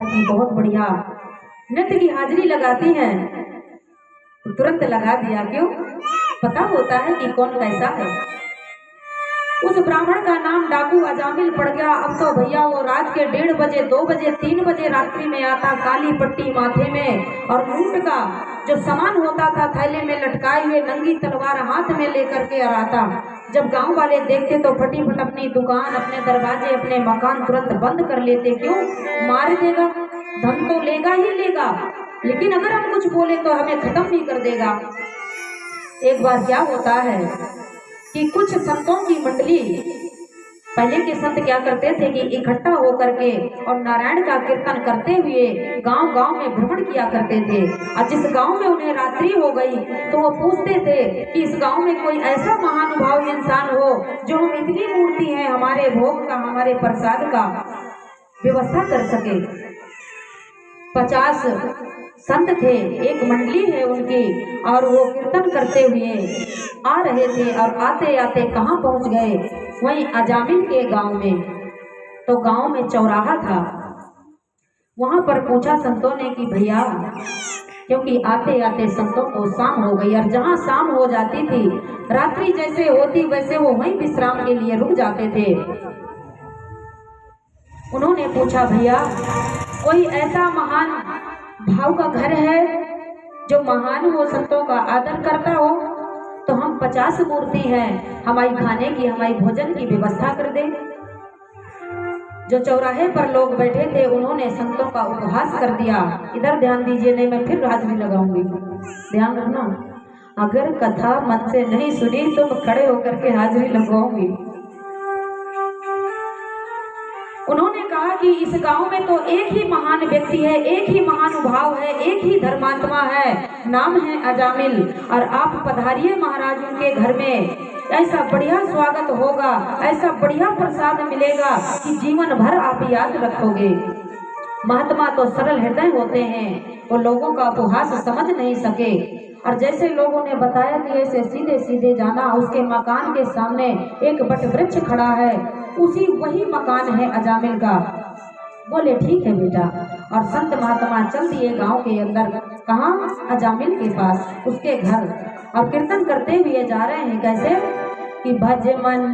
की बहुत बढ़िया नृत्य की हाजिरी लगाती हैं तो तुरंत लगा दिया। क्यों? पता होता है कि कौन कैसा है। उस ब्राह्मण का नाम डाकू अजामिल पड़ गया। अब तो भैया वो रात के 1:30 बजे 2 बजे 3 बजे रात्रि में आता, काली पट्टी माथे में और ऊंट का जो सामान होता था थैले में लटकाए हुए, नंगी तलवार हाथ में लेकर के आता। जब गांव वाले देखते तो फटीफट अपनी दुकान, अपने दरवाजे, अपने मकान तुरंत बंद कर लेते। क्यों? मार देगा, धन तो लेगा ही लेगा, लेकिन अगर हम कुछ बोले तो हमें खत्म भी कर देगा। एक बार क्या होता है कि कुछ संतों की मंडली, पहले के संत क्या करते थे कि इकट्ठा होकर के और नारायण का कीर्तन करते हुए गांव गांव में भ्रमण किया करते थे। और जिस गांव में उन्हें रात्रि हो गई तो वो पूछते थे कि इस गांव में कोई ऐसा महानुभाव इंसान हो जो हम इतनी मूर्ति है हमारे भोग का, हमारे प्रसाद का व्यवस्था कर सके। 50 संत थे, एक मंडली है उनकी, और वो कीर्तन करते हुए आ रहे थे और आते आते कहाँ पहुंच गए? वहीं अजामिल के गांव में। तो गांव में चौराहा था, वहां पर पूछा संतों ने कि भैया, क्योंकि आते आते संतों को शाम हो गई और जहां शाम हो जाती थी, रात्रि जैसे होती वैसे वो वहीं विश्राम के लिए रुक जाते थे। उन्होंने पूछा भैया, कोई ऐसा महान भाव का घर है जो महान हो, संतों का आदर करता हो? तो हम 50 मूर्ति हैं, हमारी खाने की, हमारी भोजन की व्यवस्था कर दे। जो चौराहे पर लोग बैठे थे उन्होंने संतों का उपहास कर दिया। इधर ध्यान दीजिए, नहीं मैं फिर हाजिरी लगाऊंगी, ध्यान रखना। अगर कथा मन से नहीं सुनी तो मैं खड़े होकर के हाजिरी लगाऊंगी। उन्होंने कहा कि इस गांव में तो एक ही महान व्यक्ति है, एक ही महानुभाव है, एक ही धर्मात्मा है, नाम है अजामिल, और आप पधारिए महाराज उनके घर में। ऐसा बढ़िया स्वागत होगा, ऐसा बढ़िया प्रसाद मिलेगा कि जीवन भर आप याद रखोगे। महात्मा तो सरल हृदय होते हैं, वो लोगों का उपहास समझ नहीं सके। और जैसे लोगों ने बताया कि ऐसे सीधे सीधे जाना, उसके मकान के सामने एक बट वृक्ष खड़ा है, उसी वही मकान है अजामिल का। बोले ठीक है बेटा, और संत महात्मा चल दिए गांव के अंदर। कहाँ? अजामिल के पास, उसके घर, और कीर्तन करते हुए जा रहे हैं। कैसे कि भज मन